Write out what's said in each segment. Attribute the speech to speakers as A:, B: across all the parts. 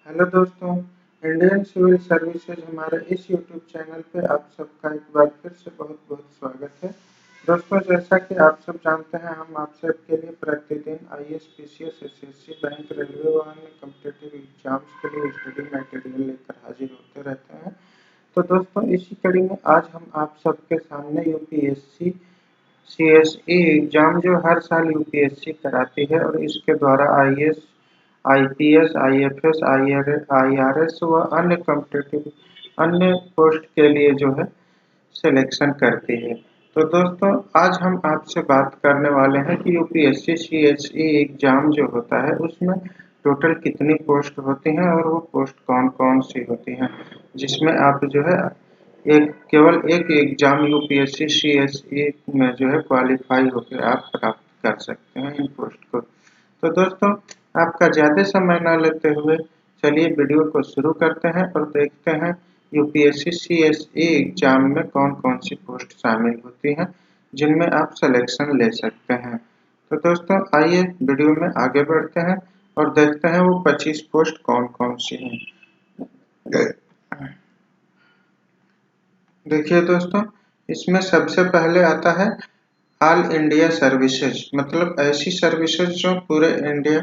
A: Hello दोस्तों, Indian civil services हमारे इस यूट्यूब चैनल पे आप सबका एक बार फिर से बहुत बहुत स्वागत है। दोस्तों, जैसा कि आप सब जानते हैं, हम आप सबके लिए प्रतिदिन IAS, PCS, SSC, bank, railway व अन्य कॉम्पिटिटिव एग्जाम्स के लिए स्टडी मटेरियल लेकर हाजिर होते रहते हैं। तो दोस्तों, इसी कड़ी में आज हम आप सबके सामने यूपीएससी सीएसई एग्जाम जो हर साल यूपीएससी कराती है और इसके द्वारा आईएएस, आईपीएस, आईएफएस, आईआरएस व अन्य कॉम्पिटिटिव अन्य पोस्ट के लिए जो है सिलेक्शन करती है। तो दोस्तों, आज हम आपसे बात करने वाले हैं कि यूपीएससी सीएसई एग्जाम जो होता है उसमें टोटल कितनी पोस्ट होती हैं और वो पोस्ट कौन कौन सी होती हैं, जिसमें आप जो है एक केवल एक एग्जाम यूपीएससी सीएसई में जो है क्वालिफाई होकर आप प्राप्त कर सकते हैं इन पोस्ट को। तो दोस्तों, आपका ज़्यादा समय न लेते हुए चलिए वीडियो को शुरू करते हैं और देखते हैं यूपीएससी सीएसई एग्जाम में कौन कौन सी पोस्ट शामिल होती हैं जिनमें आप सिलेक्शन ले सकते हैं। तो दोस्तों, आइए वीडियो में आगे बढ़ते हैं और देखते हैं वो 25 पोस्ट कौन कौन सी हैं। देखिए दोस्तों, इसमें सबसे पहले आता है ऑल इंडिया सर्विसेज, मतलब ऐसी सर्विसेज जो पूरे इंडिया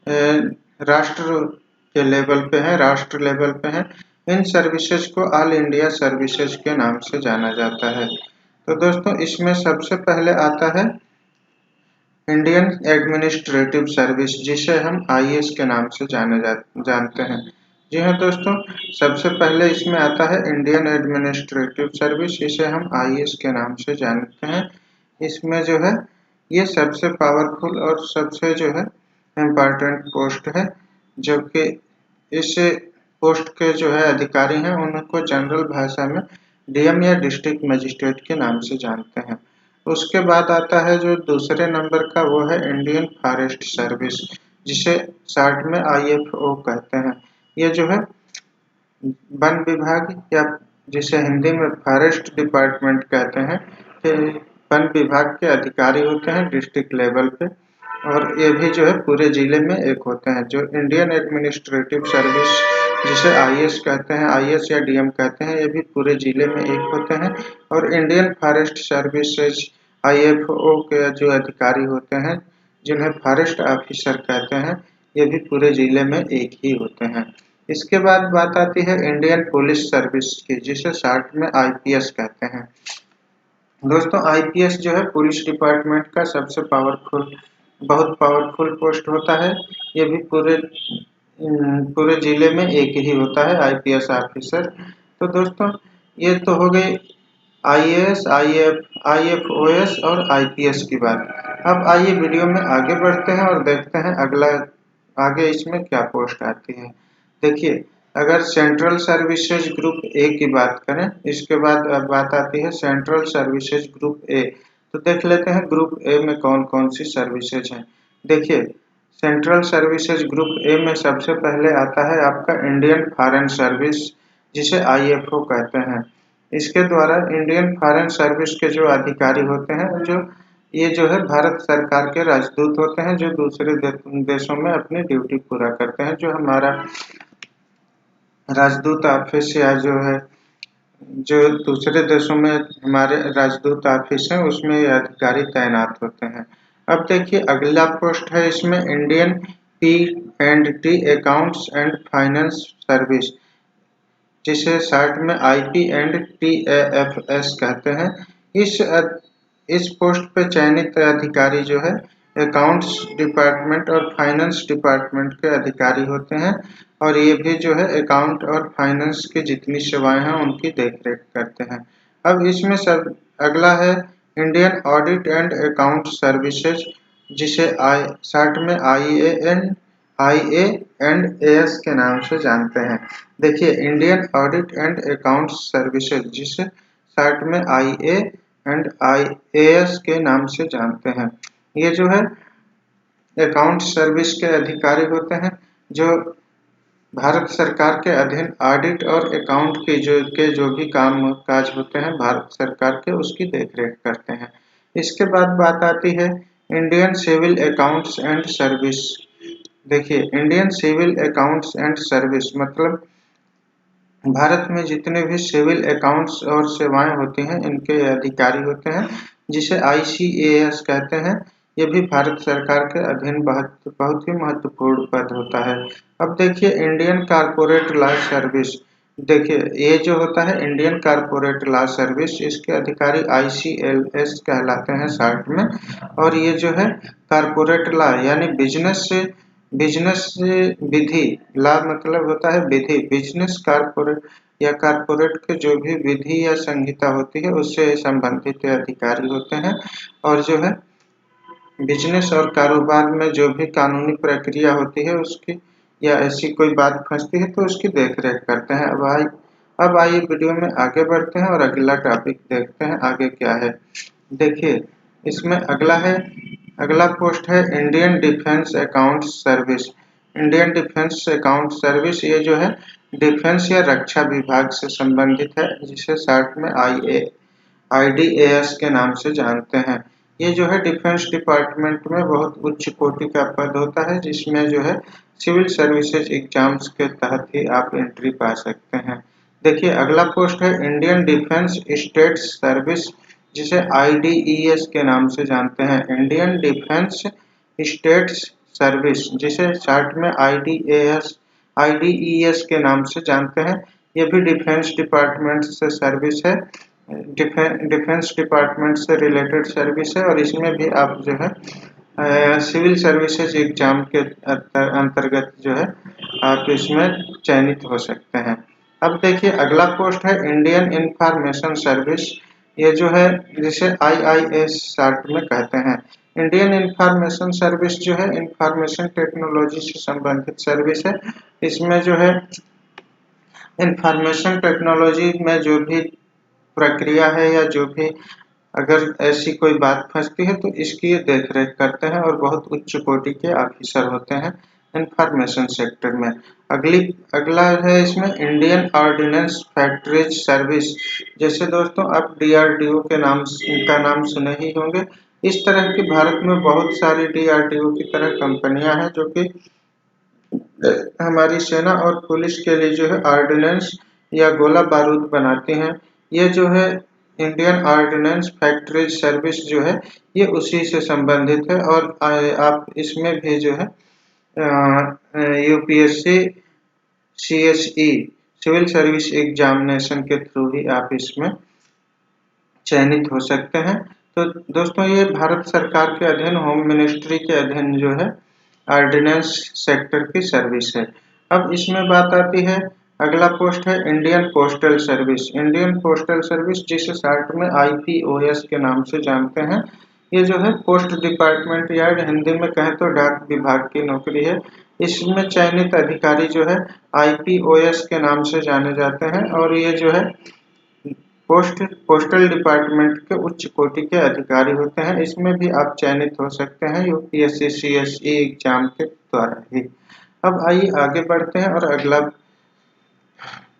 A: राष्ट्र के लेवल पे है, राष्ट्र लेवल पे है। इन सर्विसेज को ऑल इंडिया सर्विसेज के नाम से जाना जाता है। तो दोस्तों, इसमें सबसे पहले आता है इंडियन एडमिनिस्ट्रेटिव सर्विस, जिसे हम आईएएस के नाम से जानते हैं। जी हाँ दोस्तों, सबसे पहले इसमें आता है इंडियन एडमिनिस्ट्रेटिव सर्विस, इसे हम आईएएस के नाम से जानते हैं। इसमें जो है ये सबसे पावरफुल और सबसे जो है इम्पोर्टेंट पोस्ट है, जो कि इस पोस्ट के जो है अधिकारी हैं उनको जनरल भाषा में डीएम या डिस्ट्रिक्ट मजिस्ट्रेट के नाम से जानते हैं। उसके बाद आता है जो दूसरे नंबर का, वो है इंडियन फॉरेस्ट सर्विस, जिसे शॉर्ट में आईएफओ कहते हैं। ये जो है वन विभाग या जिसे हिंदी में फॉरेस्ट डिपार्टमेंट कहते हैं कि वन विभाग के अधिकारी होते हैं डिस्ट्रिक्ट लेवल पे, और ये भी जो है पूरे जिले में एक होते हैं। जो इंडियन एडमिनिस्ट्रेटिव सर्विस जिसे आईएएस कहते हैं, आईएएस या डीएम कहते हैं, ये भी पूरे जिले में एक होते हैं। और इंडियन फॉरेस्ट सर्विसेज आईएफओ के जो अधिकारी होते हैं, जिन्हें फॉरेस्ट ऑफिसर कहते हैं, ये भी पूरे जिले में एक ही होते हैं। इसके बाद बात आती है इंडियन पुलिस सर्विस की, जिसे शॉर्ट में आईपीएस कहते हैं। दोस्तों, आईपीएस जो है पुलिस डिपार्टमेंट का सबसे बहुत पावरफुल पोस्ट होता है। ये भी पूरे जिले में एक ही होता है, आईपीएस ऑफिसर। तो दोस्तों, ये तो हो गई आईएएस, आईएफओएस और आईपीएस की बात। अब आइए वीडियो में आगे बढ़ते हैं और देखते हैं अगला आगे इसमें क्या पोस्ट आती है। देखिए, अगर सेंट्रल सर्विसेज ग्रुप ए की बात करें, इसके बाद बात आती है सेंट्रल सर्विसेज ग्रुप ए। तो देख लेते हैं ग्रुप ए में कौन कौन सी सर्विसेज हैं। देखिए, सेंट्रल सर्विसेज ग्रुप ए में सबसे पहले आता है आपका इंडियन फॉरेन सर्विस, जिसे आईएफओ कहते हैं। इसके द्वारा इंडियन फॉरेन सर्विस के जो अधिकारी होते हैं, ये जो है भारत सरकार के राजदूत होते हैं, जो दूसरे देशों में अपनी ड्यूटी पूरा करते हैं। जो हमारा राजदूत ऑफिस या जो दूसरे देशों में हमारे राजदूत ऑफिस हैं, उसमें ये अधिकारी तैनात होते हैं। अब देखिए अगला पोस्ट है इसमें Indian P&T accounts and finance service, जिसे शॉर्ट में IP&TAFS कहते हैं। इस पोस्ट पे चयनित अधिकारी जो है अकाउंट्स डिपार्टमेंट और फाइनेंस डिपार्टमेंट के अधिकारी होते हैं, और ये भी जो है अकाउंट और फाइनेंस की जितनी सेवाएं हैं उनकी देखरेख करते हैं। अब इसमें सब अगला है Indian audit and account services, जिसे शॉर्ट में IA&AS के नाम से जानते हैं। देखिए, Indian audit and account services, जिसे शॉर्ट में IA&IAS के नाम से जानते हैं, ये जो है अकाउंट सर्विस के अधिकारी होते हैं, जो भारत सरकार के अधीन ऑडिट और अकाउंट की जो भी काम काज होते हैं भारत सरकार के, उसकी देखरेख करते हैं। इसके बाद बात आती है Indian civil accounts and service, देखिए, Indian civil accounts and service मतलब भारत में जितने भी सिविल अकाउंट्स और सेवाएं होती हैं इनके अधिकारी होते हैं, जिसे ICAS कहते हैं। ये भी भारत सरकार के अधीन बहुत ही महत्वपूर्ण पद होता है। अब देखिए, इंडियन कारपोरेट लॉ सर्विस। देखिए, ये जो होता है इंडियन कारपोरेट लॉ सर्विस, इसके अधिकारी ICLS कहलाते हैं शॉर्ट में। और ये जो है कारपोरेट लॉ यानी बिजनेस विधि, लॉ मतलब होता है विधि, बिजनेस कारपोरेट या कारपोरेट के जो भी विधि या संहिता होती है उससे संबंधित अधिकारी होते हैं। और जो है बिजनेस और कारोबार में जो भी कानूनी प्रक्रिया होती है उसकी या ऐसी कोई बात फंसती है तो उसकी देखरेख करते हैं। अब आइए वीडियो में आगे बढ़ते हैं और अगला टॉपिक देखते हैं आगे क्या है। देखिए, इसमें अगला पोस्ट है Indian defence account service. Indian defence account service ये जो है डिफेंस या रक्षा विभाग से संबंधित है, जिसे शॉर्ट में IDAS के नाम से जानते हैं। ये जो है डिफेंस डिपार्टमेंट में बहुत उच्च कोटि का पद होता है, जिसमें जो है सिविल सर्विसेज एग्जाम्स के तहत ही आप एंट्री पा सकते हैं। देखिए, अगला पोस्ट है इंडियन डिफेंस स्टेट सर्विस, जिसे IDES के नाम से जानते हैं। इंडियन डिफेंस स्टेट सर्विस, जिसे शॉर्ट में IDES के नाम से जानते हैं। ये भी डिफेंस डिपार्टमेंट से सर्विस है, डिफेंस डिपार्टमेंट से रिलेटेड सर्विस है। और इसमें भी आप जो है सिविल सर्विसेज एग्जाम के अंतर्गत जो है आप इसमें चयनित हो सकते हैं। अब देखिए, अगला पोस्ट है इंडियन इंफॉर्मेशन सर्विस। ये जो है जिसे IIS शॉर्ट में कहते हैं। इंडियन इंफॉर्मेशन सर्विस जो है इंफॉर्मेशन टेक्नोलॉजी से संबंधित सर्विस है। इसमें जो है इंफॉर्मेशन टेक्नोलॉजी में जो भी प्रक्रिया है या जो भी अगर ऐसी कोई बात फंसती है तो इसकी ये देखरेख करते हैं और बहुत उच्च कोटि के ऑफिसर होते हैं इंफॉर्मेशन सेक्टर में। अगला है इसमें इंडियन ऑर्डिनेंस फैक्ट्रीज सर्विस। जैसे दोस्तों आप DRDO के नाम का नाम सुने ही होंगे। इस तरह की भारत में बहुत सारी DRDO की तरह कंपनियां हैं जो कि हमारी सेना और पुलिस के लिए जो है ऑर्डिनेंस या गोला बारूद बनाती हैं। ये जो है इंडियन ऑर्डिनेंस फैक्ट्रीज सर्विस जो है ये उसी से संबंधित है। और आप इसमें भी जो है UPSC CSE civil service examination के थ्रू ही आप इसमें चयनित हो सकते हैं। तो दोस्तों, ये भारत सरकार के अधीन होम मिनिस्ट्री के अधीन जो है ऑर्डिनेंस सेक्टर की सर्विस है। अब इसमें बात आती है, अगला पोस्ट है Indian postal service. Indian postal service, जिसे शॉर्ट में IPOS के नाम से जानते हैं। ये जो है पोस्ट डिपार्टमेंट या हिंदी में कहें तो डाक विभाग की नौकरी है। इसमें चयनित अधिकारी जो है IPOS के नाम से जाने जाते हैं। और ये जो है पोस्टल डिपार्टमेंट के उच्च कोटि के अधिकारी होते हैं। इसमें भी आप चयनित हो सकते हैं UPSC CSE एग्जाम के द्वारा ही। अब आइए आगे बढ़ते हैं और अगला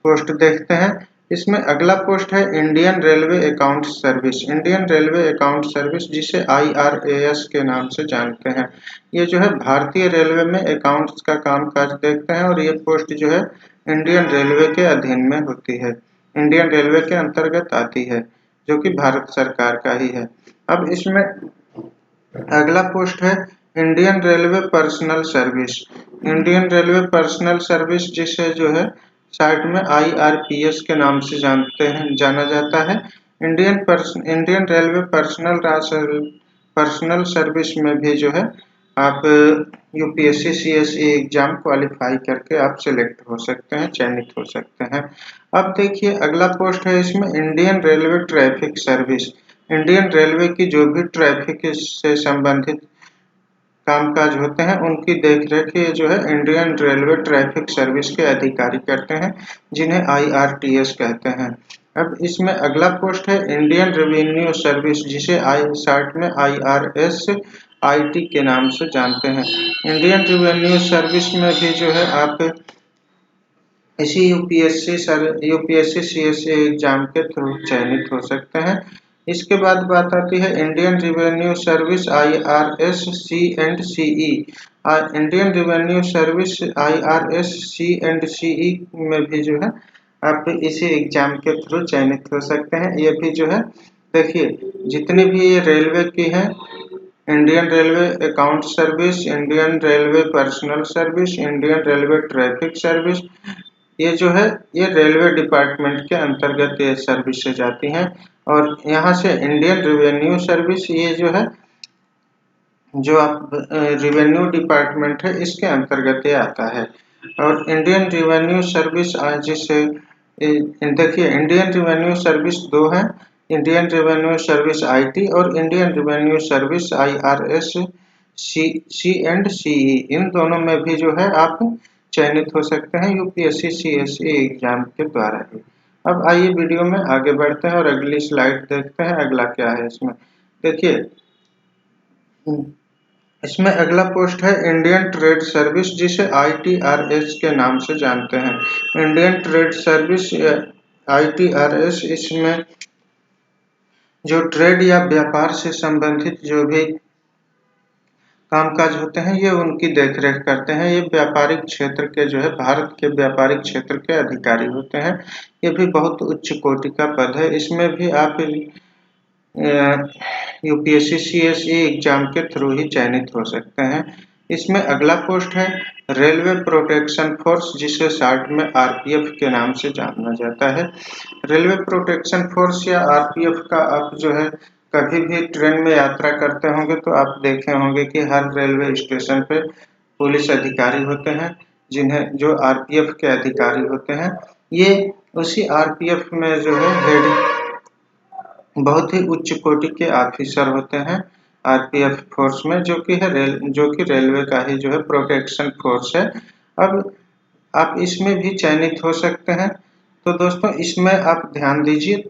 A: पोस्ट देखते हैं। इसमें अगला पोस्ट है Indian railway account service. Indian railway account service, जिसे IRAS के नाम से जानते हैं। ये जो है भारतीय रेलवे में अकाउंट्स का कामकाज देखते हैं और ये पोस्ट जो है इंडियन रेलवे के अधीन में होती है, इंडियन रेलवे के अंतर्गत आती है, जो कि भारत सरकार का ही है। अब इसमें अगला पोस्ट है Indian railway personal service. Indian railway personal service, जिसे जो है शॉर्ट में IRPS के नाम से जाना जाता है। इंडियन रेलवे पर्सनल सर्विस में भी जो है आप UPSC CSE एग्जाम क्वालिफाई करके आप सिलेक्ट हो सकते हैं, चयनित हो सकते हैं। अब देखिए, अगला पोस्ट है इसमें Indian railway traffic service. Indian railway की जो भी ट्रैफिक से संबंधित कामकाज होते हैं उनकी देखरेख ये जो है इंडियन रेलवे ट्रैफिक सर्विस के अधिकारी करते हैं, जिन्हें IRTS कहते हैं। अब इसमें अगला पोस्ट है इंडियन रेवेन्यू सर्विस, जिसे शॉर्ट में IRS IT के नाम से जानते हैं। इंडियन रेवेन्यू सर्विस में भी जो है आप इसी UPSC CSE एग्जाम के थ्रू चयनित हो सकते हैं। इसके बाद बात आती है Indian revenue service IRS C&CE। Indian revenue service IRS C&CE में भी जो है आप इसी एग्जाम के थ्रू चयनित हो सकते हैं। ये भी जो है देखिए जितनी भी ये रेलवे की है, Indian railway account service, Indian railway personal service, Indian railway traffic service, ये जो है ये रेलवे डिपार्टमेंट के अंतर्गत ये सर्विसेज आती हैं। और यहाँ से इंडियन रिवेन्यू सर्विस ये जो है जो आप रिवेन्यू डिपार्टमेंट है इसके अंतर्गत ये आता है। और इंडियन रिवेन्यू सर्विस जिसे देखिए इंडियन रिवेन्यू सर्विस दो है, इंडियन रिवेन्यू सर्विस IT और Indian revenue service IRS C&CE। इन दोनों में भी जो है आप चयनित हो सकते हैं UPSC CSE एग्जाम के द्वारा ही। अब आइए वीडियो में आगे बढ़ते हैं और अगली स्लाइड देखते हैं अगला क्या है। इसमें देखिए इसमें अगला पोस्ट है इंडियन ट्रेड सर्विस जिसे ITRS के नाम से जानते हैं। इंडियन ट्रेड सर्विस ITRS इसमें जो ट्रेड या व्यापार से संबंधित जो भी कामकाज होते हैं ये उनकी देखरेख करते हैं। ये व्यापारिक क्षेत्र के जो है भारत के व्यापारिक क्षेत्र के अधिकारी होते हैं। ये भी बहुत उच्च कोटि का पद है। इसमें भी आप UPSC CSE एग्जाम के थ्रू ही चयनित हो सकते हैं। इसमें अगला पोस्ट है रेलवे प्रोटेक्शन फोर्स जिसे शॉर्ट में RPF के नाम से जाना जाता है। रेलवे प्रोटेक्शन फोर्स या RPF का आप जो है कभी भी ट्रेन में यात्रा करते होंगे तो आप देखे होंगे कि हर रेलवे स्टेशन पे पुलिस अधिकारी होते हैं जिन्हें जो RPF के अधिकारी होते हैं। ये उसी RPF में जो है हेड बहुत ही उच्च कोटि के ऑफिसर होते हैं RPF फोर्स में, जो कि रेलवे का ही जो है प्रोटेक्शन फोर्स है। अब आप इसमें भी चयनित हो सकते हैं। तो दोस्तों इसमें आप ध्यान दीजिए,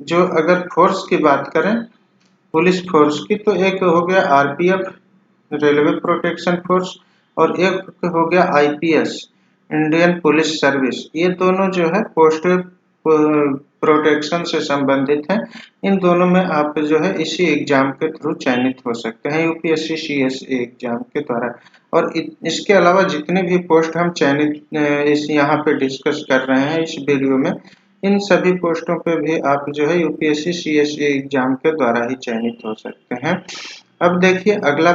A: जो अगर फोर्स की बात करें पुलिस फोर्स की तो एक हो गया RPF रेलवे प्रोटेक्शन फोर्स और एक हो गया IPS इंडियन पुलिस सर्विस। ये दोनों जो है पोस्ट प्रोटेक्शन से संबंधित हैं। इन दोनों में आप जो है इसी एग्जाम के थ्रू चयनित हो सकते हैं UPSC CSE एग्जाम के द्वारा। और इसके अलावा जितने भी पोस्ट हम चयनित इस यहाँ पे डिस्कस कर रहे हैं इस वीडियो में, इन सभी पोस्टों पे भी आप जो है UPSC CSE एग्जाम के द्वारा ही चयनित हो सकते हैं। अब देखिए अगला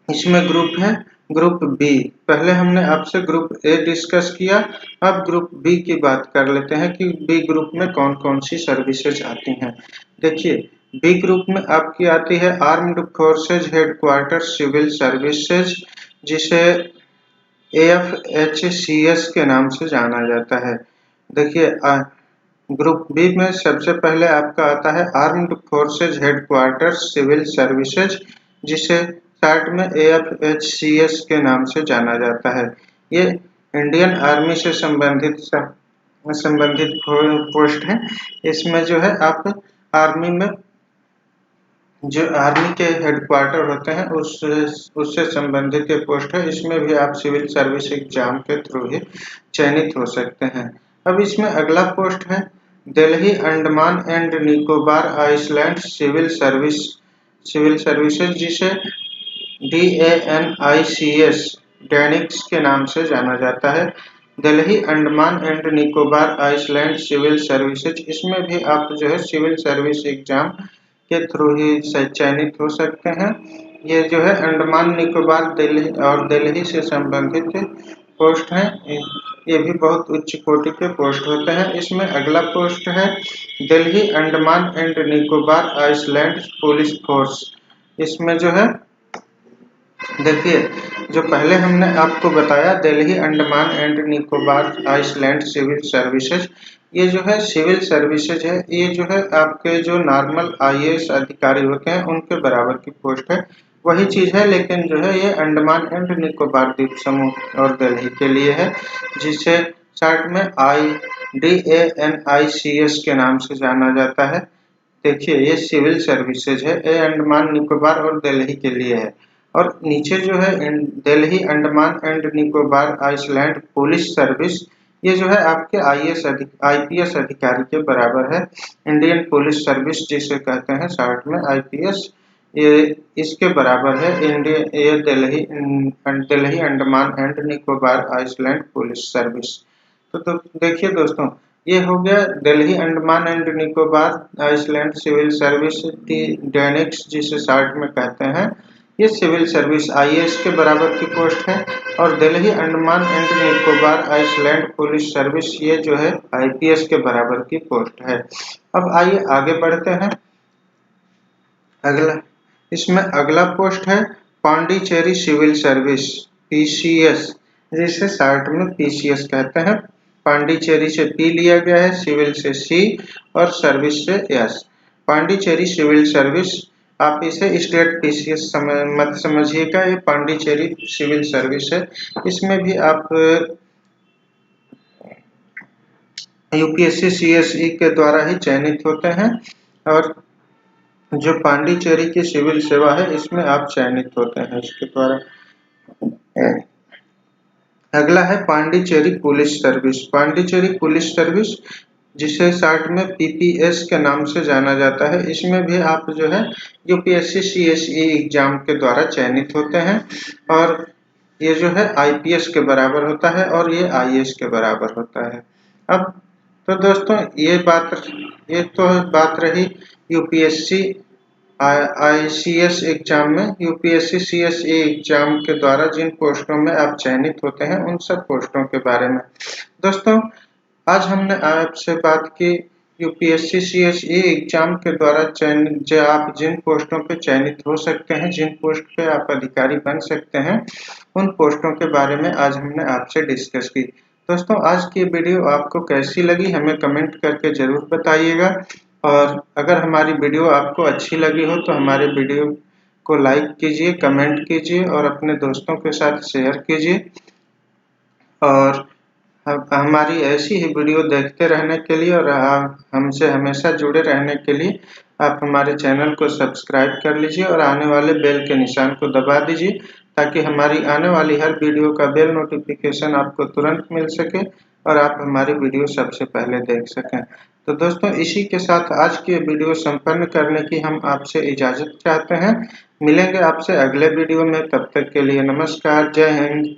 A: इसमें ग्रुप है ग्रुप B। पहले हमने आपसे ग्रुप A डिस्कस किया, अब ग्रुप B की बात कर लेते हैं कि B ग्रुप में कौन कौन सी सर्विसेज आती हैं। देखिए B ग्रुप में आपकी आती है armed forces headquarter civil services जिसे AFHCS के नाम से जाना जाता है। देखिए ग्रुप B में सबसे पहले आपका आता है armed forces headquarter civil services जिसे शॉर्ट में AFHCS के नाम से जाना जाता है। ये इंडियन आर्मी से संबंधित पोस्ट है। इसमें जो है आप आर्मी में जो आर्मी के हेडक्वार्टर होते हैं उससे संबंधित ये पोस्ट है। इसमें भी आप सिविल सर्विस एग्जाम के थ्रू ही चयनित हो सकते हैं। अब इसमें अगला पोस्ट है Delhi Andaman and Nicobar island civil services जिसे DANICS डैनिक्स के नाम से जाना जाता है। Delhi Andaman and Nicobar island civil services, इसमें भी आप जो है सिविल सर्विस एग्जाम के थ्रू ही चयनित हो सकते हैं। ये जो है अंडमान निकोबार दिल्ली से संबंधित पोस्ट हैं। ये भी बहुत उच्च कोटि के पोस्ट होते हैं। इसमें अगला पोस्ट है Delhi Andaman and Nicobar island police force. इसमें जो है देखिए जो पहले हमने आपको बताया Delhi Andaman and Nicobar island civil services, ये जो है सिविल सर्विसेज है। ये जो है आपके जो नॉर्मल IAS अधिकारी होते हैं उनके बराबर की पोस्ट है, वही चीज है, लेकिन जो है ये अंडमान एंड निकोबार द्वीप समूह और दिल्ली के लिए है जिसे शॉर्ट में DANICS के नाम से जाना जाता है। देखिए ये सिविल सर्विसेज है, ये अंडमान निकोबार और दिल्ली के लिए है। और नीचे जो है Delhi Andaman and Nicobar island police service, ये जो है आपके आईपीएस अधिकारी के बराबर है। इंडियन पुलिस सर्विस जिसे कहते हैं शॉर्ट में आईपीएस, ये इसके बराबर है। ये Delhi Andaman and Nicobar island police service. तो देखिए दोस्तों, ये हो गया Delhi Andaman and Nicobar island civil service DANICS जिसे शॉर्ट में कहते हैं। ये सिविल सर्विस आईएएस के बराबर की पोस्ट है। और Delhi Andaman and Nicobar island police service ये जो है आईपीएस के बराबर की पोस्ट है। अब आइए आगे बढ़ते हैं। इसमें अगला पोस्ट है पांडिचेरी सिविल सर्विस पीसीएस, जिसे शॉर्ट में पीसीएस कहते हैं। पांडिचेरी से पी लिया गया है, सिविल से सी और सर्विस से एस। पांडिचेरी सिविल सर्विस, आप इसे स्टेट पीसीएस मत समझिएगा, ये पांडिचेरी सिविल सर्विस है। इसमें भी आप यूपीएससी सीएसई के द्वारा ही चयनित होते हैं। और जो पांडिचेरी की सिविल सेवा है इसमें आप चयनित होते हैं इसके द्वारा। अगला है Pondicherry police service. Pondicherry police service जिसे शॉर्ट में पीपीएस के नाम से जाना जाता है, इसमें भी आप जो है यूपीएससी सीएसई एग्जाम के द्वारा चयनित होते हैं। और ये जो है आईपीएस के बराबर होता है और ये आईएएस के बराबर होता है। अब तो दोस्तों ये तो बात रही यूपीएससी आईसीएस एग्जाम में। यूपीएससी सीएसई एग्जाम के द्वारा जिन पोस्टों में आप चयनित होते हैं उन सब पोस्टों के बारे में दोस्तों आज हमने आपसे बात की यूपीएससी सीएसई एग्जाम के द्वारा आप जिन पोस्टों पे चयनित हो सकते हैं, जिन पोस्ट पे आप अधिकारी बन सकते हैं, उन पोस्टों के बारे में आज हमने आपसे डिस्कस की। दोस्तों आज की वीडियो आपको कैसी लगी हमें कमेंट करके जरूर बताइएगा। और अगर हमारी वीडियो आपको अच्छी लगी हो तो हमारे वीडियो को लाइक कीजिए, कमेंट कीजिए और अपने दोस्तों के साथ शेयर कीजिए। और हमारी ऐसी ही वीडियो देखते रहने के लिए और हमसे हमेशा जुड़े रहने के लिए आप हमारे चैनल को सब्सक्राइब कर लीजिए और आने वाले बेल के निशान को दबा दीजिए, ताकि हमारी आने वाली हर वीडियो का बेल नोटिफिकेशन आपको तुरंत मिल सके और आप हमारी वीडियो सबसे पहले देख सकें। तो दोस्तों इसी के साथ आज की वीडियो संपन्न करने की हम आपसे इजाजत चाहते हैं। मिलेंगे आपसे अगले वीडियो में, तब तक के लिए नमस्कार, जय हिंद।